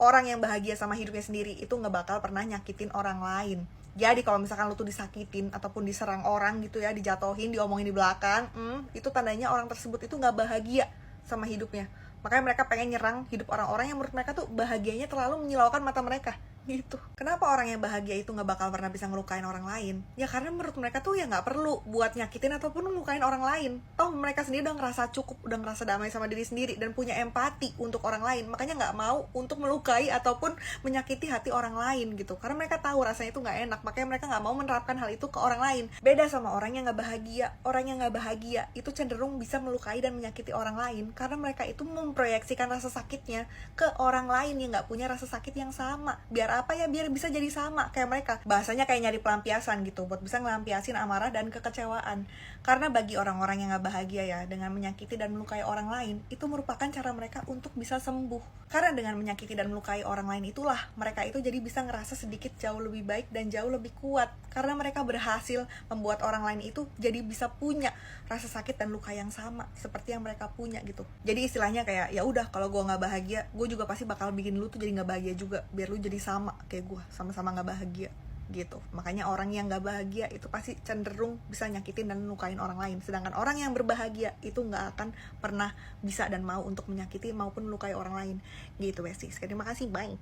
Orang yang bahagia sama hidupnya sendiri itu nggak bakal pernah nyakitin orang lain. Jadi kalau misalkan lu tuh disakitin ataupun diserang orang gitu ya, dijatohin, diomongin di belakang, itu tandanya orang tersebut itu nggak bahagia sama hidupnya. Makanya mereka pengen nyerang hidup orang-orang yang menurut mereka tuh bahagianya terlalu menyilaukan mata mereka gitu. Kenapa orang yang bahagia itu nggak bakal pernah bisa ngelukain orang lain? Ya karena menurut mereka tuh ya nggak perlu buat nyakitin ataupun ngelukain orang lain. Toh mereka sendiri udah ngerasa cukup, udah ngerasa damai sama diri sendiri dan punya empati untuk orang lain. Makanya nggak mau untuk melukai ataupun menyakiti hati orang lain gitu. Karena mereka tahu rasanya itu nggak enak. Makanya mereka nggak mau menerapkan hal itu ke orang lain. Beda sama orang yang nggak bahagia. Orang yang nggak bahagia itu cenderung bisa melukai dan menyakiti orang lain karena mereka itu memproyeksikan rasa sakitnya ke orang lain yang nggak punya rasa sakit yang sama. Biar apa ya, biar bisa jadi sama kayak mereka. Bahasanya kayak nyari pelampiasan gitu, buat bisa ngelampiasin amarah dan kekecewaan. Karena bagi orang-orang yang gak bahagia ya, dengan menyakiti dan melukai orang lain, itu merupakan cara mereka untuk bisa sembuh. Karena dengan menyakiti dan melukai orang lain itulah mereka itu jadi bisa ngerasa sedikit jauh lebih baik dan jauh lebih kuat. Karena mereka berhasil membuat orang lain itu jadi bisa punya rasa sakit dan luka yang sama seperti yang mereka punya gitu. Jadi istilahnya kayak ya udah, kalau gue nggak bahagia, gue juga pasti bakal bikin lu tuh jadi nggak bahagia juga, biar lu jadi sama kayak gue, sama-sama nggak bahagia gitu. Makanya orang yang nggak bahagia itu pasti cenderung bisa nyakitin dan melukain orang lain, sedangkan orang yang berbahagia itu nggak akan pernah bisa dan mau untuk menyakiti maupun melukai orang lain gitu, besties. Terima kasih, bye.